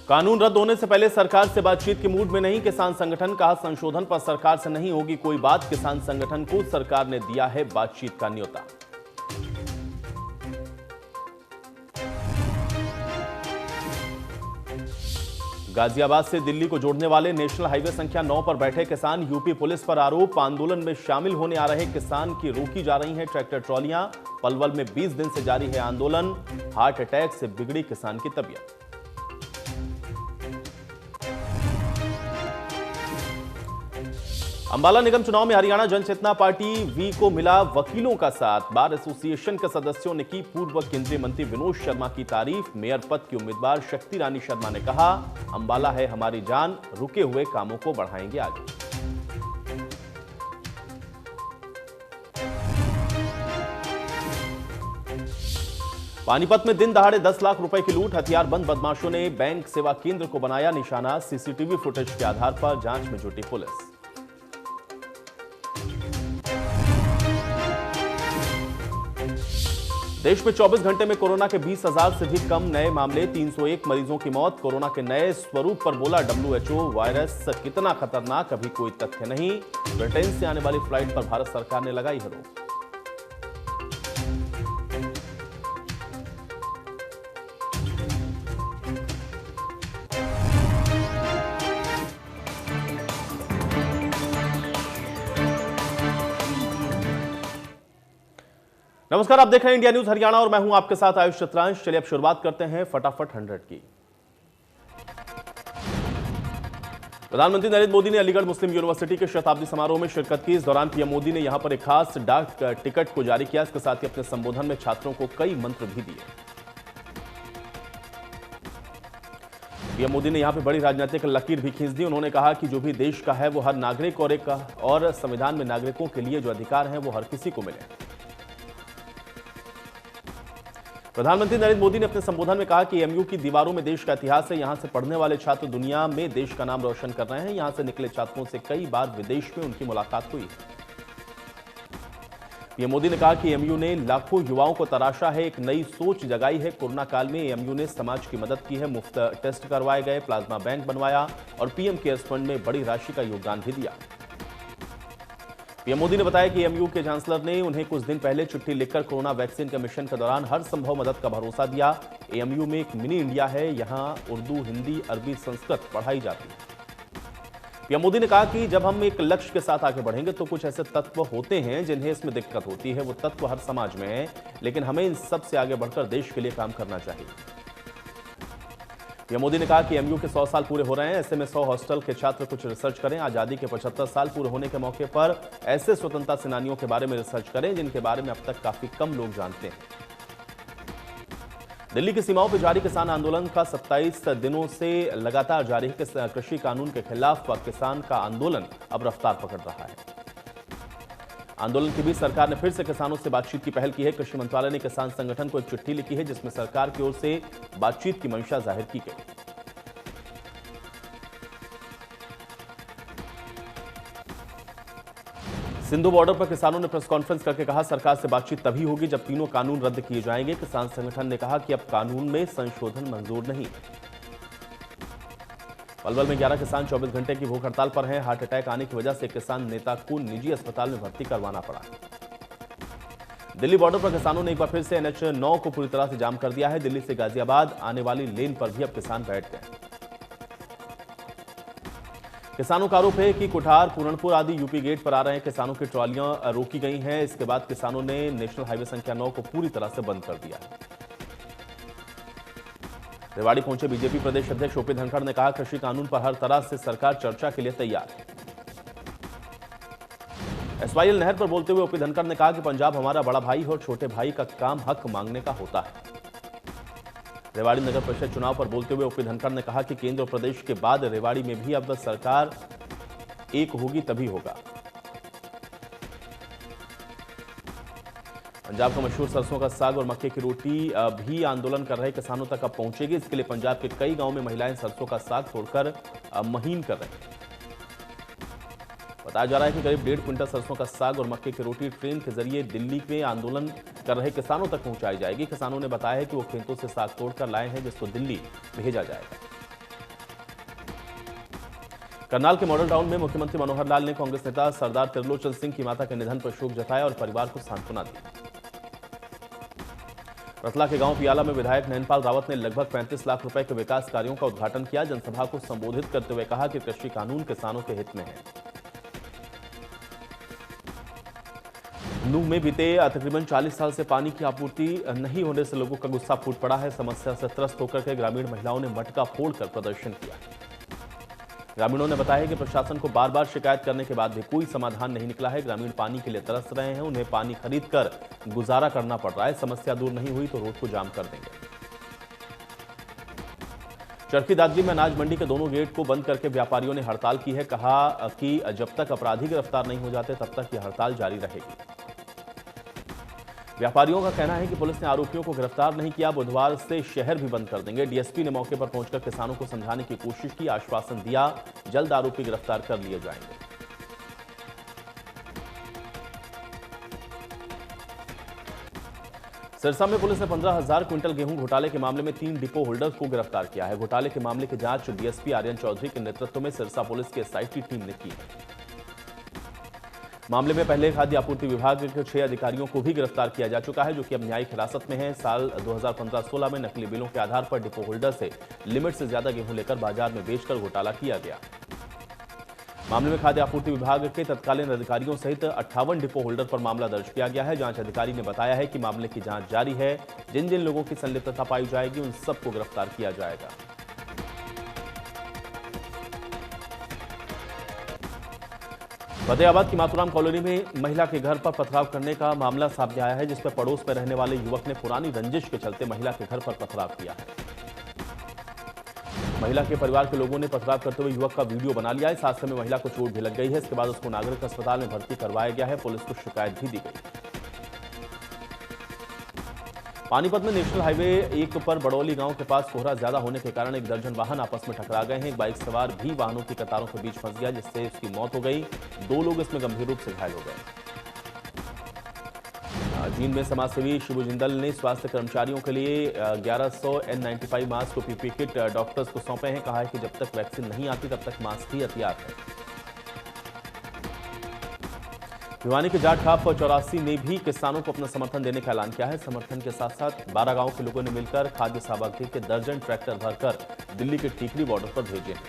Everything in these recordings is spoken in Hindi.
कानून रद्द होने से पहले सरकार से बातचीत के मूड में नहीं किसान संगठन, कहा संशोधन पर सरकार से नहीं होगी कोई बात। किसान संगठन को सरकार ने दिया है बातचीत का न्योता। गाजियाबाद से दिल्ली को जोड़ने वाले नेशनल हाईवे संख्या 9 पर बैठे किसान, यूपी पुलिस पर आरोप, आंदोलन में शामिल होने आ रहे किसान की रोकी जा रही हैं ट्रैक्टर ट्रॉलियां। पलवल में 20 दिन से जारी है आंदोलन, हार्ट अटैक से बिगड़ी किसान की तबीयत। अंबाला निगम चुनाव में हरियाणा जनचेतना पार्टी वी को मिला वकीलों का साथ। बार एसोसिएशन के सदस्यों ने की पूर्व केंद्रीय मंत्री विनोद शर्मा की तारीफ। मेयर पद की उम्मीदवार शक्ति रानी शर्मा ने कहा, अंबाला है हमारी जान, रुके हुए कामों को बढ़ाएंगे आगे। पानीपत में दिन दहाड़े 10 लाख रुपए की लूट, हथियारबंद बदमाशों ने बैंक सेवा केंद्र को बनाया निशाना। सीसीटीवी फुटेज के आधार पर जांच में जुटी पुलिस। देश में 24 घंटे में कोरोना के 20,000 से भी कम नए मामले, 301 मरीजों की मौत। कोरोना के नए स्वरूप पर बोला WHO, वायरस कितना खतरनाक अभी कोई तथ्य नहीं। ब्रिटेन से आने वाली फ्लाइट पर भारत सरकार ने लगाई है रोक। नमस्कार, आप देख रहे हैं इंडिया न्यूज हरियाणा और मैं हूं आपके साथ आयुष चित्रांश। चलिए अब शुरुआत करते हैं फटाफट 100 की। प्रधानमंत्री नरेंद्र मोदी ने अलीगढ़ मुस्लिम यूनिवर्सिटी के शताब्दी समारोह में शिरकत की। इस दौरान पीएम मोदी ने यहां पर एक खास डाक टिकट को जारी किया। इसके साथ ही अपने संबोधन में छात्रों को कई मंत्र भी दिए। पीएम मोदी ने यहां पर बड़ी राजनीतिक लकीर भी खींच दी। उन्होंने कहा कि जो भी देश का है वो हर नागरिक और संविधान में नागरिकों के लिए जो अधिकार हैं वो हर किसी को मिले। प्रधानमंत्री नरेंद्र मोदी ने अपने संबोधन में कहा कि एएमयू की दीवारों में देश का इतिहास है। यहां से पढ़ने वाले छात्र दुनिया में देश का नाम रोशन कर रहे हैं। यहां से निकले छात्रों से कई बार विदेश में उनकी मुलाकात हुई। पीएम मोदी ने कहा कि एएमयू ने लाखों युवाओं को तराशा है, एक नई सोच जगाई है। कोरोना काल में एएमयू ने समाज की मदद की है, मुफ्त टेस्ट करवाए गए, प्लाज्मा बैंक बनवाया और पीएम केयर्स फंड में बड़ी राशि का योगदान भी दिया। पीएम मोदी ने बताया कि एएमयू के चांसलर ने उन्हें कुछ दिन पहले चिट्ठी लिखकर कोरोना वैक्सीन के मिशन के दौरान हर संभव मदद का भरोसा दिया। एएमयू में एक मिनी इंडिया है, यहां उर्दू, हिंदी, अरबी, संस्कृत पढ़ाई जाती है। पीएम मोदी ने कहा कि जब हम एक लक्ष्य के साथ आगे बढ़ेंगे तो कुछ ऐसे तत्व होते हैं जिन्हें इसमें दिक्कत होती है। वो तत्व हर समाज में है, लेकिन हमें इन सब से आगे बढ़कर देश के लिए काम करना चाहिए। पीएम मोदी ने कहा कि एएमयू के 100 साल पूरे हो रहे हैं, ऐसे में 100 हॉस्टल के छात्र कुछ रिसर्च करें। आजादी के 75 साल पूरे होने के मौके पर ऐसे स्वतंत्रता सेनानियों के बारे में रिसर्च करें जिनके बारे में अब तक काफी कम लोग जानते हैं। दिल्ली की सीमाओं पर जारी किसान आंदोलन का 27 दिनों से लगातार जारी है। कृषि कानून के खिलाफ किसान का आंदोलन अब रफ्तार पकड़ रहा है। आंदोलन के बीच सरकार ने फिर से किसानों से बातचीत की पहल की है। कृषि मंत्रालय ने किसान संगठन को एक चिट्ठी लिखी है जिसमें सरकार की ओर से बातचीत की मंशा जाहिर की गई। सिंधु बॉर्डर पर किसानों ने प्रेस कॉन्फ्रेंस करके कहा, सरकार से बातचीत तभी होगी जब तीनों कानून रद्द किए जाएंगे। किसान संगठन ने कहा कि अब कानून में संशोधन मंजूर नहीं। पलवल में 11 किसान 24 घंटे की भूख हड़ताल पर हैं। हार्ट अटैक आने की वजह से किसान नेता को निजी अस्पताल में भर्ती करवाना पड़ा। दिल्ली बॉर्डर पर किसानों ने एक बार फिर से NH9 को पूरी तरह से जाम कर दिया है। दिल्ली से गाजियाबाद आने वाली लेन पर भी अब किसान बैठ गए। किसानों का आरोप है कि कुठार, पूरनपुर आदि यूपी गेट पर आ रहे किसानों की ट्रॉलियां रोकी गई हैं। इसके बाद किसानों ने नेशनल हाईवे संख्या 9 को पूरी तरह से बंद कर दिया है। रेवाड़ी पहुंचे बीजेपी प्रदेश अध्यक्ष ओपी धनखड़ ने कहा, कृषि कानून पर हर तरह से सरकार चर्चा के लिए तैयार है। SYL नहर पर बोलते हुए ओपी धनखड़ ने कहा कि पंजाब हमारा बड़ा भाई है और छोटे भाई का काम हक मांगने का होता है। रेवाड़ी नगर परिषद चुनाव पर बोलते हुए ओपी धनखड़ ने कहा कि केंद्र और प्रदेश के बाद रेवाड़ी में भी अब सरकार एक होगी तभी होगा। पंजाब का मशहूर सरसों का साग और मक्के की रोटी भी आंदोलन कर रहे किसानों तक अब पहुंचेगी। इसके लिए पंजाब के कई गांवों में महिलाएं सरसों का साग तोड़कर महीन कर रही हैं। बताया जा रहा है कि करीब 1.5 क्विंटल सरसों का साग और मक्के की रोटी ट्रेन के जरिए दिल्ली में आंदोलन कर रहे किसानों तक पहुंचाई जाएगी। किसानों ने बताया है कि वो खेतों से साग तोड़कर लाए हैं, जिसको दिल्ली भेजा जाएगा। करनाल के मॉडल टाउन में मुख्यमंत्री मनोहर लाल ने कांग्रेस नेता सरदार त्रिलोचन सिंह की माता के निधन पर शोक जताया और परिवार को सांत्वना दी। रतला के गांव पियाला में विधायक नैनपाल रावत ने लगभग 35 लाख रुपए के विकास कार्यों का उद्घाटन किया। जनसभा को संबोधित करते हुए कहा कि कृषि कानून किसानों के हित में है। नूह में बीते तकरीबन 40 साल से पानी की आपूर्ति नहीं होने से लोगों का गुस्सा फूट पड़ा है। समस्या से त्रस्त होकर के ग्रामीण महिलाओं ने मटका फोड़कर प्रदर्शन किया। ग्रामीणों ने बताया कि प्रशासन को बार बार शिकायत करने के बाद भी कोई समाधान नहीं निकला है। ग्रामीण पानी के लिए तरस रहे हैं, उन्हें पानी खरीदकर गुजारा करना पड़ रहा है। समस्या दूर नहीं हुई तो रोड को जाम कर देंगे। चरखी दादरी में अनाज मंडी के दोनों गेट को बंद करके व्यापारियों ने हड़ताल की है। कहा कि जब तक अपराधी गिरफ्तार नहीं हो जाते तब तक यह हड़ताल जारी रहेगी। व्यापारियों का कहना है कि पुलिस ने आरोपियों को गिरफ्तार नहीं किया, बुधवार से शहर भी बंद कर देंगे। डीएसपी ने मौके पर पहुंचकर किसानों को समझाने की कोशिश की, आश्वासन दिया जल्द आरोपी गिरफ्तार कर लिए जाएंगे। सिरसा में पुलिस ने 15,000 क्विंटल गेहूं घोटाले के मामले में 3 डिपो होल्डर्स को गिरफ्तार किया है। घोटाले के मामले की जांच डीएसपी आर्यन चौधरी के नेतृत्व में सिरसा पुलिस की एसआईटी टीम ने की है। मामले में पहले खाद्य आपूर्ति विभाग के 6 अधिकारियों को भी गिरफ्तार किया जा चुका है, जो कि अब न्यायिक हिरासत में हैं। साल 2015-16 में नकली बिलों के आधार पर डिपो होल्डर से लिमिट से ज्यादा गेहूं लेकर बाजार में बेचकर घोटाला किया गया। मामले में खाद्य आपूर्ति विभाग के तत्कालीन अधिकारियों सहित 58 डिपो होल्डर पर मामला दर्ज किया गया है। जांच अधिकारी ने बताया है कि मामले की जांच जारी है। जिन जिन लोगों की संलिप्तता पाई जाएगी उन सबको गिरफ्तार किया जाएगा। फतेहाबाद की मातूराम कॉलोनी में महिला के घर पर पथराव करने का मामला सामने आया है, जिसमें पड़ोस में रहने वाले युवक ने पुरानी रंजिश के चलते महिला के घर पर पथराव किया है। महिला के परिवार के लोगों ने पथराव करते हुए युवक का वीडियो बना लिया है। इस हादसे में महिला को चोट भी लग गई है। इसके बाद उसको नागरिक अस्पताल में भर्ती करवाया गया है। पुलिस को शिकायत भी दी गई। पानीपत में नेशनल हाईवे 1 पर बड़ौली गांव के पास कोहरा ज्यादा होने के कारण 1 दर्जन वाहन आपस में टकरा गए हैं। एक बाइक सवार भी वाहनों की कतारों के बीच फंस गया, जिससे उसकी मौत हो गई। 2 लोग इसमें गंभीर रूप से घायल हो गए। जींद में समाजसेवी शिबू जिंदल ने स्वास्थ्य कर्मचारियों के लिए 1100 N95 मास्क और पीपीई किट डॉक्टर्स को सौंपे हैं। कहा है कि जब तक वैक्सीन नहीं आती तब तक मास्क ही हथियार है। भिवानी के जाट खाप 84 ने भी किसानों को अपना समर्थन देने का ऐलान किया है। समर्थन के साथ साथ 12 गांव के लोगों ने मिलकर खाद्य सामग्री के दर्जन ट्रैक्टर भरकर दिल्ली के टीकरी बॉर्डर पर भेजे हैं।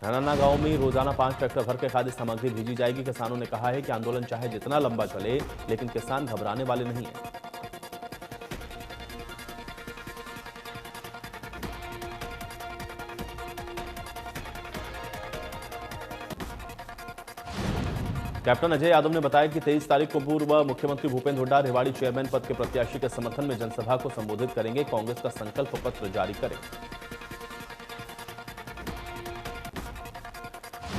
हराना गांव में रोजाना 5 ट्रैक्टर भर के खाद्य सामग्री भेजी जाएगी। किसानों ने कहा है कि आंदोलन चाहे जितना लंबा चले, लेकिन किसान घबराने वाले नहीं है। कैप्टन अजय यादव ने बताया कि 23 तारीख को पूर्व मुख्यमंत्री भूपेंद्र हुड्डा रेवाड़ी चेयरमैन पद के प्रत्याशी के समर्थन में जनसभा को संबोधित करेंगे। कांग्रेस का संकल्प पत्र जारी करेंगे।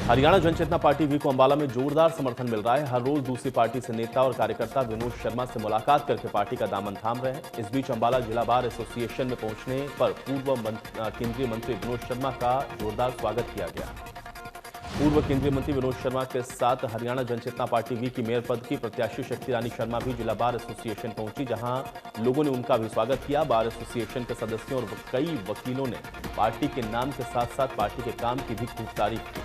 हरियाणा जनचेतना पार्टी वी को अंबाला में जोरदार समर्थन मिल रहा है। हर रोज दूसरी पार्टी से नेता और कार्यकर्ता विनोद शर्मा से मुलाकात करके पार्टी का दामन थाम रहे हैं। इस बीच अंबाला जिला बार एसोसिएशन में पहुंचने पर पूर्व केंद्रीय मंत्री विनोद शर्मा का जोरदार स्वागत किया गया। पूर्व केंद्रीय मंत्री विनोद शर्मा के साथ हरियाणा जनचेतना पार्टी वी की मेयर पद की प्रत्याशी शक्ति रानी शर्मा भी जिला बार एसोसिएशन पहुंची, जहां लोगों ने उनका भी स्वागत किया। बार एसोसिएशन के सदस्यों और कई वकीलों ने पार्टी के नाम के साथ साथ पार्टी के काम की भी खूब तारीफ की।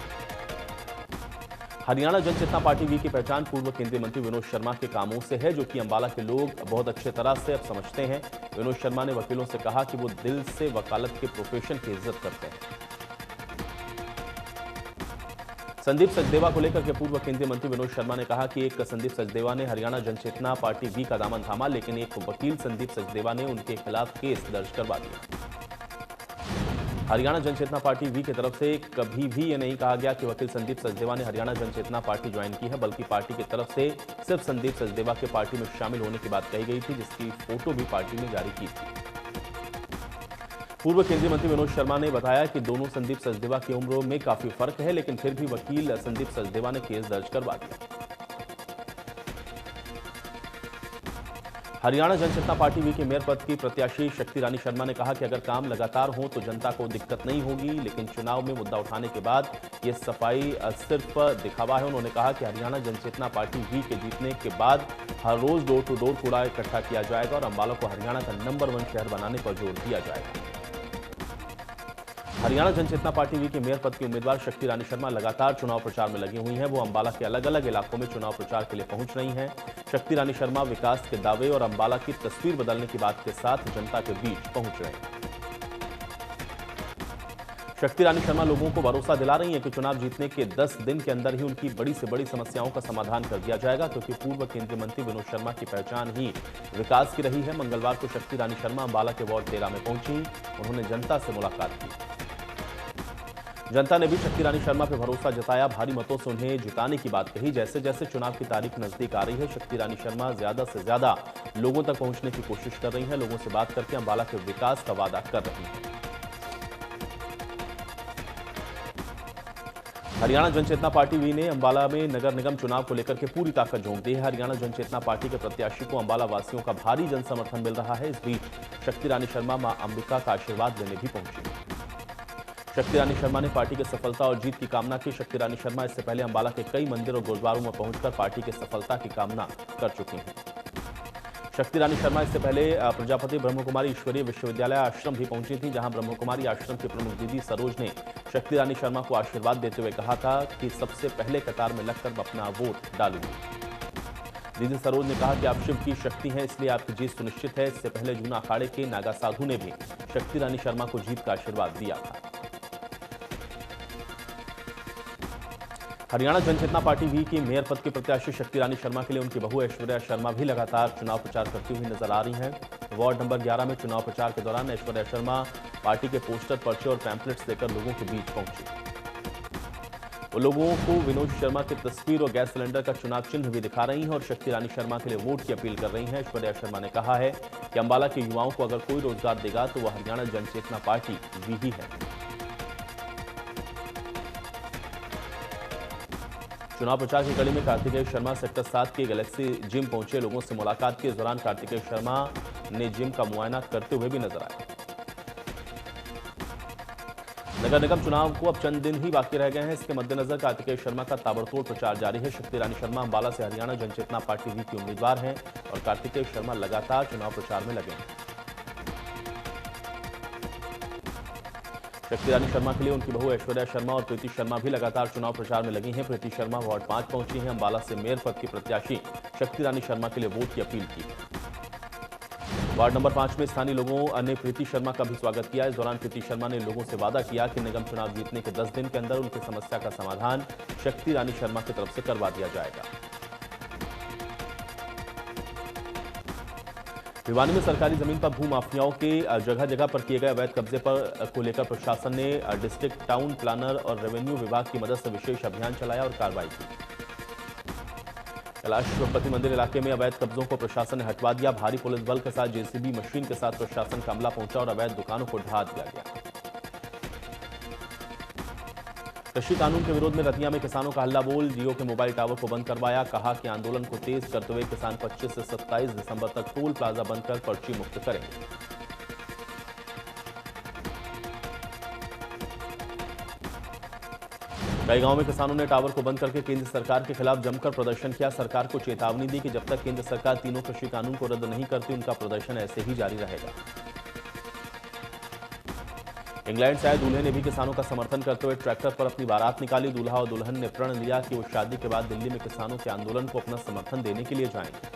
हरियाणा जनचेतना पार्टी वी की पहचान पूर्व केंद्रीय मंत्री विनोद शर्मा के कामों से है, जो कि अंबाला के लोग बहुत अच्छे तरह से अब समझते हैं। विनोद शर्मा ने वकीलों से कहा कि वो दिल से वकालत के प्रोफेशन की इज्जत करते हैं। संदीप सचदेवा को लेकर के पूर्व केंद्रीय मंत्री विनोद शर्मा ने कहा कि एक संदीप सचदेवा ने हरियाणा जनचेतना पार्टी वी का दामन थामा, लेकिन एक वकील संदीप सचदेवा ने उनके खिलाफ केस दर्ज करवा दिया। हरियाणा जनचेतना पार्टी वी की तरफ से कभी भी ये नहीं कहा गया कि वकील संदीप सचदेवा ने हरियाणा जनचेतना पार्टी ज्वाइन की है, बल्कि पार्टी की तरफ से सिर्फ संदीप सचदेवा के पार्टी में शामिल होने की बात कही गई थी, जिसकी फोटो भी पार्टी ने जारी की थी। पूर्व केंद्रीय मंत्री विनोद शर्मा ने बताया कि दोनों संदीप सचदेवा की उम्र में काफी फर्क है, लेकिन फिर भी वकील संदीप सचदेवा ने केस दर्ज करवा दिया। हरियाणा जनचेतना पार्टी वी के मेयर पद की प्रत्याशी शक्ति रानी शर्मा ने कहा कि अगर काम लगातार हो तो जनता को दिक्कत नहीं होगी, लेकिन चुनाव में मुद्दा उठाने के बाद ये सफाई सिर्फ दिखावा है। उन्होंने कहा कि हरियाणा जनचेतना पार्टी वी के जीतने के बाद हर रोज डोर टू डोर कूड़ा इकट्ठा किया जाएगा और अंबाला को हरियाणा का नंबर 1 शहर बनाने पर जोर दिया जाएगा। हरियाणा जनचेतना पार्टी वी के मेयर पद की उम्मीदवार शक्ति रानी शर्मा लगातार चुनाव प्रचार में लगी हुई हैं। वो अंबाला के अलग अलग इलाकों में चुनाव प्रचार के लिए पहुंच रही हैं। शक्ति रानी शर्मा विकास के दावे और अंबाला की तस्वीर बदलने की बात के साथ जनता के बीच पहुंच रहे हैं। शक्ति रानी शर्मा लोगों को भरोसा दिला रही हैं कि चुनाव जीतने के 10 दिन के अंदर ही उनकी बड़ी से बड़ी समस्याओं का समाधान कर दिया जाएगा, क्योंकि पूर्व केंद्रीय मंत्री विनोद शर्मा की पहचान ही विकास की रही है। मंगलवार को शक्ति रानी शर्मा अंबाला के वार्ड 13 में पहुंची। उन्होंने जनता से मुलाकात की। जनता ने भी शक्ति रानी शर्मा पर भरोसा जताया, भारी मतों से उन्हें जिताने की बात कही। जैसे जैसे चुनाव की तारीख नजदीक आ रही है, शक्ति रानी शर्मा ज्यादा से ज्यादा लोगों तक पहुंचने की कोशिश कर रही हैं। लोगों से बात करके अंबाला के विकास का वादा कर रही हैं। हरियाणा जनचेतना पार्टी वी ने अंबाला में नगर निगम चुनाव को लेकर के पूरी ताकत झोंक दी है। हरियाणा जनचेतना पार्टी के प्रत्याशी को अंबाला वासियों का भारी जन समर्थन मिल रहा है। इस बीच शक्ति रानी शर्मा मां अंबिका का आशीर्वाद लेने भी पहुंची। शक्ति रानी शर्मा ने पार्टी की सफलता और जीत की कामना की। शक्ति रानी शर्मा इससे पहले अंबाला के कई मंदिर और गुरुद्वारों में पहुंचकर पार्टी की सफलता की कामना कर चुकी हैं। शक्ति रानी शर्मा इससे पहले प्रजापति ब्रह्मकुमारी ईश्वरीय विश्वविद्यालय आश्रम भी पहुंची थी, जहां ब्रह्मकुमारी आश्रम की प्रमुख दीदी सरोज ने शक्ति रानी शर्मा को आशीर्वाद देते हुए कहा था कि सबसे पहले कतार में लगकर अपना वोट डालूंगी। दीदी सरोज ने कहा कि आप शिव की शक्ति हैं, इसलिए आपकी जीत सुनिश्चित है। इससे पहले जूना अखाड़े के नागा साधु ने भी शक्ति रानी शर्मा को जीत का आशीर्वाद दिया था। हरियाणा जनचेतना पार्टी वी की मेयर पद की प्रत्याशी शक्ति रानी शर्मा के लिए उनकी बहू ऐश्वर्या शर्मा भी लगातार चुनाव प्रचार करती हुई नजर आ रही हैं। वार्ड नंबर 11 में चुनाव प्रचार के दौरान ऐश्वर्या शर्मा पार्टी के पोस्टर, पर्चे और पैम्पलेट्स लेकर लोगों के बीच पहुंची। वो लोगों को विनोद शर्मा की तस्वीर और गैस सिलेंडर का चुनाव चिन्ह भी दिखा रही हैं और शक्ति रानी शर्मा के लिए वोट की अपील कर रही हैं। ऐश्वर्या शर्मा ने कहा है कि अंबाला के युवाओं को अगर कोई रोजगार देगा तो वह हरियाणा जनचेतना पार्टी वी ही है। चुनाव प्रचार की कड़ी में कार्तिकेय शर्मा सेक्टर 7 के गैलेक्सी जिम पहुंचे। लोगों से मुलाकात के दौरान कार्तिकेय शर्मा ने जिम का मुआयना करते हुए भी नजर आए। नगर निगम चुनाव को अब चंद दिन ही बाकी रह गए हैं। इसके मद्देनजर कार्तिकेय शर्मा का ताबड़तोड़ प्रचार जारी है। शक्ति रानी शर्मा अंबाला से हरियाणा जनचेतना पार्टी वी की उम्मीदवार हैं और कार्तिकेय शर्मा लगातार चुनाव प्रचार में लगे हैं। शक्ति रानी शर्मा के लिए उनकी बहू ऐश्वर्या शर्मा और प्रीति शर्मा भी लगातार चुनाव प्रचार में लगी हैं। प्रीति शर्मा वार्ड 5 पहुंची हैं। अंबाला से मेयर पद की प्रत्याशी शक्ति रानी शर्मा के लिए वोट की अपील की। वार्ड नंबर 5 में स्थानीय लोगों ने प्रीति शर्मा का भी स्वागत किया। इस दौरान प्रीति शर्मा ने लोगों से वादा किया कि निगम चुनाव जीतने के 10 दिन के अंदर उनकी समस्या का समाधान शक्ति रानी शर्मा की तरफ से करवा दिया जाएगा। भिवानी में सरकारी जमीन पर भू माफियाओं के जगह जगह पर किए गए अवैध कब्जे को लेकर प्रशासन ने डिस्ट्रिक्ट टाउन प्लानर और रेवेन्यू विभाग की मदद से विशेष अभियान चलाया और कार्रवाई की। कैलाशपति मंदिर इलाके में अवैध कब्जों को प्रशासन ने हटवा दिया। भारी पुलिस बल के साथ जेसीबी मशीन के साथ प्रशासन का अमला पहुंचा और अवैध दुकानों को ढा दिया गया। कृषि कानून के विरोध में रतिया में किसानों का हल्ला बोल। जियो के मोबाइल टावर को बंद करवाया। कहा कि आंदोलन को तेज करते हुए किसान 25 से 27 दिसंबर तक टोल प्लाजा बंद कर पर्ची मुक्त करेंगे। कई गांवों में किसानों ने टावर को बंद करके केंद्र सरकार के खिलाफ जमकर प्रदर्शन किया। सरकार को चेतावनी दी कि जब तक केंद्र सरकार तीनों कृषि कानून को रद्द नहीं करती, उनका प्रदर्शन ऐसे ही जारी रहेगा। इंग्लैंड से आए दूल्हे ने भी किसानों का समर्थन करते हुए ट्रैक्टर पर अपनी बारात निकाली। दूल्हा और दुल्हन ने प्रण लिया कि वो शादी के बाद दिल्ली में किसानों के आंदोलन को अपना समर्थन देने के लिए जाएंगे।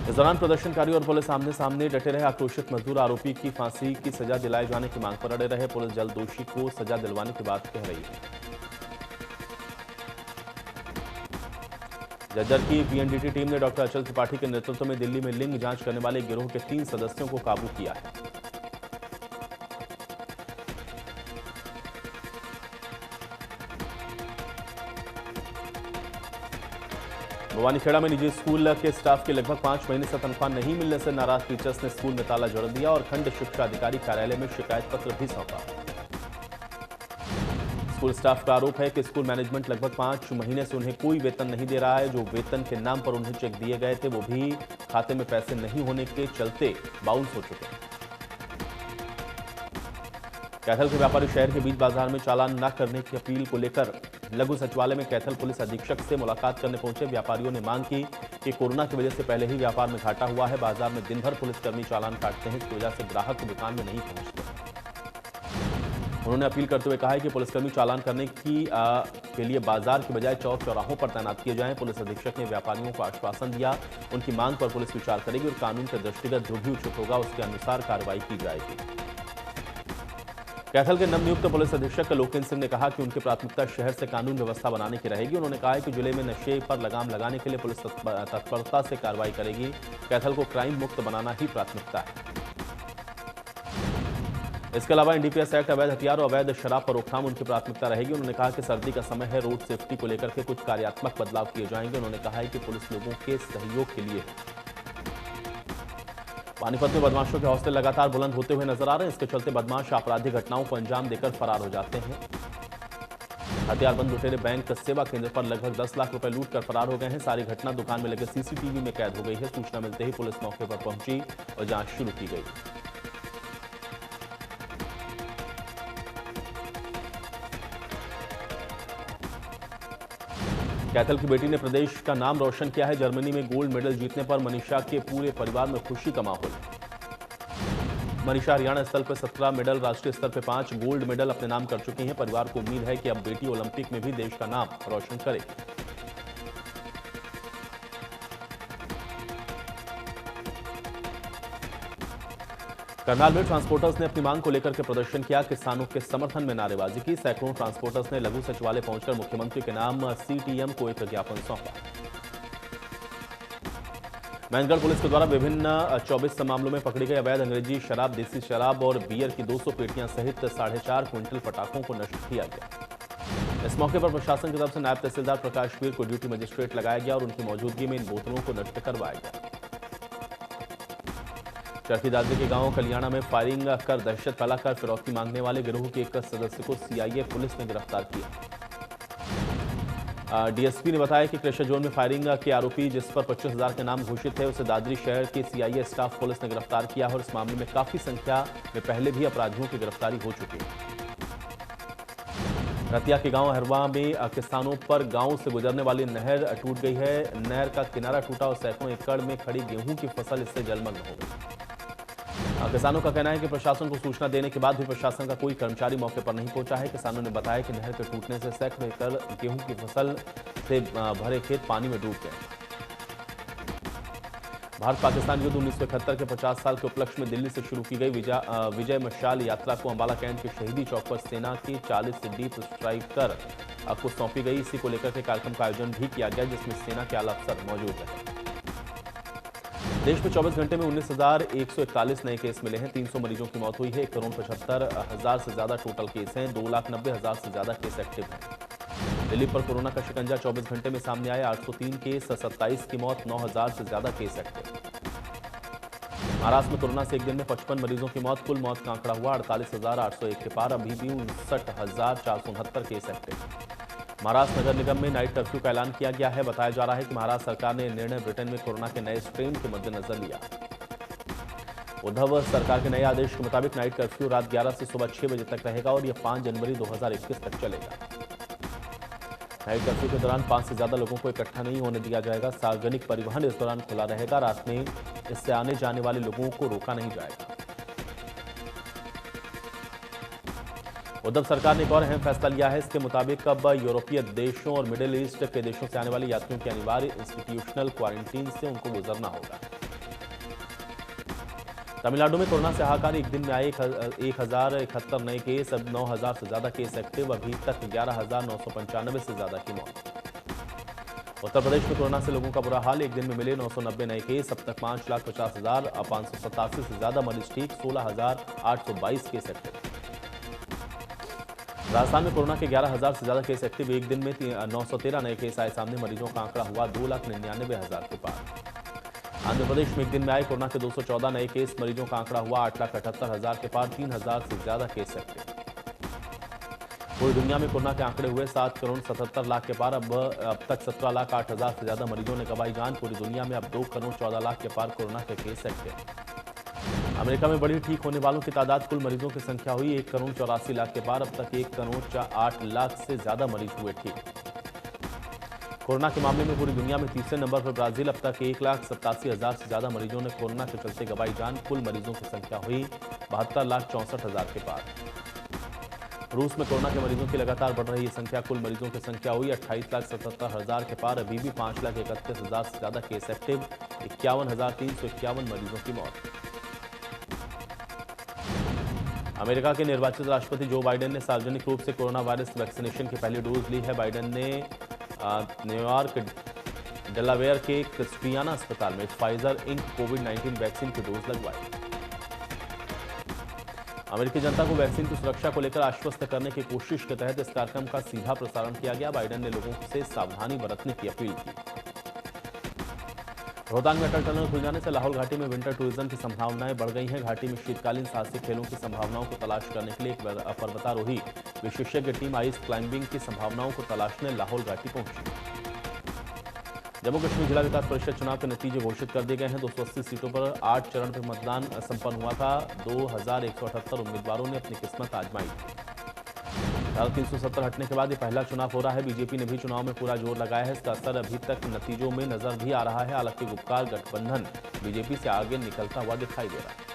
इस दौरान प्रदर्शनकारी और पुलिस आमने सामने डटे रहे। आक्रोशित मजदूर आरोपी की फांसी की सजा दिलाए जाने की मांग पर अड़े रहे। पुलिस जल्द दोषी को सजा दिलवाने की बात कह रही है। जज्जर की पीएनडीटी टीम ने डॉक्टर अचल त्रिपाठी के नेतृत्व में दिल्ली में लिंग जांच करने वाले गिरोह के 3 सदस्यों को काबू किया है। भवानीखेड़ा में निजी स्कूल के स्टाफ के लगभग 5 महीने से तनख्वाह नहीं मिलने से नाराज टीचर्स ने स्कूल में ताला जड़ दिया और खंड शिक्षा अधिकारी कार्यालय में शिकायत पत्र भी सौंपा। स्कूल स्टाफ का आरोप है कि स्कूल मैनेजमेंट लगभग 5 महीने से उन्हें कोई वेतन नहीं दे रहा है। जो वेतन के नाम पर उन्हें चेक दिए गए थे वो भी खाते में पैसे नहीं होने के चलते बाउंस हो चुके हैं। कैथल के व्यापारी शहर के बीच बाजार में चालान न करने की अपील को लेकर लघु सचिवालय में कैथल पुलिस अधीक्षक से मुलाकात करने पहुंचे। व्यापारियों ने मांग की कि कोरोना की वजह से पहले ही व्यापार में घाटा हुआ है। बाजार में दिन भर पुलिसकर्मी चालान काटते हैं, इसकी वजह से ग्राहक दुकान में नहीं पहुंचते। उन्होंने अपील करते हुए कहा है कि पुलिसकर्मी चालान करने के लिए बाजार की बजाय चौक चौराहों पर तैनात किए जाएं। पुलिस अधीक्षक ने व्यापारियों को आश्वासन दिया उनकी मांग पर पुलिस विचार करेगी और कानून के दृष्टिगत जो भी उचित होगा उसके अनुसार कार्रवाई की जाएगी। कैथल के नवनियुक्त पुलिस अधीक्षक लोकेंद्र सिंह ने कहा कि उनकी प्राथमिकता शहर से कानून व्यवस्था बनाने की रहेगी। उन्होंने कहा है कि जिले में नशे पर लगाम लगाने के लिए पुलिस तत्परता से कार्रवाई करेगी। कैथल को क्राइम मुक्त बनाना ही प्राथमिकता है। इसके अलावा एनडीपीएस एक्ट, अवैध हथियार और अवैध शराब पर रोकथाम उनकी प्राथमिकता रहेगी। उन्होंने कहा कि सर्दी का समय है, रोड सेफ्टी को लेकर के कुछ कार्यात्मक बदलाव किए जाएंगे। उन्होंने कहा है कि पुलिस लोगों के सहयोग के लिए। पानीपत में बदमाशों के हौसले लगातार बुलंद होते हुए नजर आ रहे हैं। इसके चलते बदमाश आपराधिक घटनाओं को अंजाम देकर फरार हो जाते हैं। हथियारबंद लुटेरे बैंक सेवा केंद्र पर लगभग 10 लाख रुपए लूट कर फरार हो गए हैं। सारी घटना दुकान में लगे सीसीटीवी में कैद हो गई है। सूचना मिलते ही पुलिस मौके पर पहुंची और जांच शुरू की गई। कैथल की बेटी ने प्रदेश का नाम रोशन किया है। जर्मनी में गोल्ड मेडल जीतने पर मनीषा के पूरे परिवार में खुशी का माहौल है। मनीषा हरियाणा स्तर पर 17 मेडल, राष्ट्रीय स्तर पर 5 गोल्ड मेडल अपने नाम कर चुकी हैं। परिवार को उम्मीद है कि अब बेटी ओलंपिक में भी देश का नाम रोशन करे। करनाल में ट्रांसपोर्टर्स ने अपनी मांग को लेकर के प्रदर्शन किया। किसानों के समर्थन में नारेबाजी की। सैकड़ों ट्रांसपोर्टर्स ने लघु सचिवालय पहुंचकर मुख्यमंत्री के नाम सीटीएम को एक ज्ञापन सौंपा। मैनगढ़ पुलिस के द्वारा विभिन्न 24 मामलों में पकड़ी गई अवैध अंग्रेजी शराब, देसी शराब और बियर की 200 पेटियां सहित 4.5 क्विंटल पटाखों को नष्ट किया गया। इस मौके पर प्रशासन की तरफ से नायब तहसीलदार प्रकाश वीर को ड्यूटी मजिस्ट्रेट लगाया गया और उनकी मौजूदगी में इन बोतलों को नष्ट करवाया गया। चरखी दादरी के गांव कलियाणा में फायरिंग कर दहशत फैलाकर फिरौती मांगने वाले गिरोह के एक सदस्य को सीआईए पुलिस ने गिरफ्तार किया। डीएसपी ने बताया कि कृष्ण जोन में फायरिंग के आरोपी जिस पर 25,000 के नाम घोषित है उसे दादरी शहर के सीआईए स्टाफ पुलिस ने गिरफ्तार किया है और इस मामले में काफी संख्या में पहले भी अपराधियों की गिरफ्तारी हो चुकी है। रतिया के गांव हरवा में किसानों पर गांव से गुजरने वाली नहर टूट गई है। नहर का किनारा टूटा और सैकड़ों एकड़ में खड़ी गेहूं की फसल इससे जलमग्न हो गई। किसानों का कहना है कि प्रशासन को सूचना देने के बाद भी प्रशासन का कोई कर्मचारी मौके पर नहीं पहुंचा है। किसानों ने बताया कि नहर के टूटने से सैकड़ों एकड़ गेहूं की फसल से भरे खेत पानी में डूब गए। भारत पाकिस्तान युद्ध 1971 के 50 साल के उपलक्ष्य में दिल्ली से शुरू की गई विजय मशाल यात्रा को अंबाला कैंट के शहीदी चौक पर सेना के 40 डीप स्ट्राइकर को सौंपी गई। इसी को लेकर के कार्यक्रम का आयोजन भी किया गया जिसमें सेना के आला अफसर मौजूद रहे। देश में 24 घंटे में 19,141 नए केस मिले हैं। 300 मरीजों की मौत हुई है। 1,75,000 से ज्यादा टोटल केस हैं। 2,90,000 से ज्यादा केस एक्टिव हैं। दिल्ली पर कोरोना का शिकंजा 24 घंटे में सामने आए। 803 केस, 27 की मौत, 9,000 से ज्यादा केस एक्टिव। महाराष्ट्र में कोरोना से एक दिन में 55 मरीजों की मौत। कुल मौत का आंकड़ा हुआ 48,801 के पार। अभी भी 59,469 केस एक्टिव। महाराष्ट्र नगर निगम में नाइट कर्फ्यू का ऐलान किया गया है। बताया जा रहा है कि महाराष्ट्र सरकार ने निर्णय ब्रिटेन में कोरोना के नए स्ट्रेन के मद्देनजर लिया। उद्धव सरकार के नए आदेश के मुताबिक नाइट कर्फ्यू रात 11 से सुबह 6 बजे तक रहेगा और यह 5 जनवरी 2021 तक चलेगा। नाइट कर्फ्यू के दौरान 5 से ज्यादा लोगों को इकट्ठा नहीं होने दिया जाएगा। सार्वजनिक परिवहन इस दौरान खुला रहेगा। रात में इससे आने जाने वाले लोगों को रोका नहीं जाएगा। उद्धव सरकार ने एक और अहम फैसला लिया है। इसके मुताबिक अब यूरोपीय देशों और मिडिल ईस्ट के देशों से आने वाले यात्रियों की अनिवार्य इंस्टीट्यूशनल क्वारंटीन से उनको गुजरना होगा। तमिलनाडु में कोरोना से हाहाकार। एक दिन में आए 1,071 नए केस। अब 9,000 से ज्यादा केस एक्टिव। अभी तक 11,995 से ज्यादा की मौत। उत्तर प्रदेश में कोरोना से लोगों का बुरा हाल। एक दिन में मिले 990 नए केस। अब तक 5,50,587 से ज्यादा मरीज ठीक। 16,822 केस एक्टिव। राजस्थान में कोरोना के 11,000 से ज्यादा केस एक्टिव। एक दिन में 913 नए केस आए सामने। मरीजों का आंकड़ा हुआ 2,99,000 के पार। आंध्र प्रदेश में एक दिन में आए कोरोना के 214 नए केस। मरीजों का आंकड़ा हुआ 8,78,000 के पार। 3,000 से ज्यादा केस एक्टिव। पूरी दुनिया में कोरोना के आंकड़े हुए 7 करोड़ 77 लाख के पार। अब तक 17 लाख 8 हजार से ज्यादा मरीजों ने गंवाई जान। पूरी दुनिया में अब 2 करोड़ 14 लाख के पार कोरोना के केस एक्टिव। अमेरिका में बढ़ी ठीक होने वालों की तादाद। कुल मरीजों की संख्या हुई 1 करोड़ 84 लाख के पार। अब तक 1 करोड़ 8 लाख से ज्यादा मरीज हुए ठीक। कोरोना के मामले में पूरी दुनिया में तीसरे नंबर पर ब्राजील। अब तक 1,87,000 से ज्यादा मरीजों ने कोरोना के चलते गंवाई जान। कुल मरीजों की संख्या हुई 72,64,000 के पार। रूस में कोरोना के मरीजों की लगातार बढ़ रही संख्या। कुल मरीजों की संख्या हुई 28,77,000 के पार। अभी भी 5,31,000 से ज्यादा केस एक्टिव। 51,351 मरीजों की मौत। अमेरिका के निर्वाचित राष्ट्रपति जो बाइडेन ने सार्वजनिक रूप से कोरोना वायरस वैक्सीनेशन की पहली डोज ली है। बाइडेन ने न्यूयॉर्क डेलावेयर के क्रिस्टियाना अस्पताल में फाइजर इंक कोविड-19 वैक्सीन की डोज लगवाई। अमेरिकी जनता को वैक्सीन की सुरक्षा को लेकर आश्वस्त करने की कोशिश के तहत इस कार्यक्रम का सीधा प्रसारण किया गया। बाइडेन ने लोगों से सावधानी बरतने की अपील की। रोहतांग में अटल टनल खुल जाने से लाहौल घाटी में विंटर टूरिज्म की संभावनाएं बढ़ गई हैं। घाटी में शीतकालीन साहसिक खेलों की संभावनाओं को तलाश करने के लिए एक पर्वतारोही विशेषज्ञ टीम आइस क्लाइंबिंग की संभावनाओं को तलाशने लाहौल घाटी पहुंची। जम्मू कश्मीर जिला विकास परिषद चुनाव के नतीजे घोषित कर दिए गए हैं। 280 सीटों पर 8 चरण में मतदान संपन्न हुआ था। 2178 उम्मीदवारों ने अपनी किस्मत आजमाई। धारा 370 हटने के बाद ये पहला चुनाव हो रहा है। बीजेपी ने भी चुनाव में पूरा जोर लगाया है। इसका असर अभी तक नतीजों में नजर भी आ रहा है। हालांकि गुपकार गठबंधन बीजेपी से आगे निकलता हुआ दिखाई दे रहा है।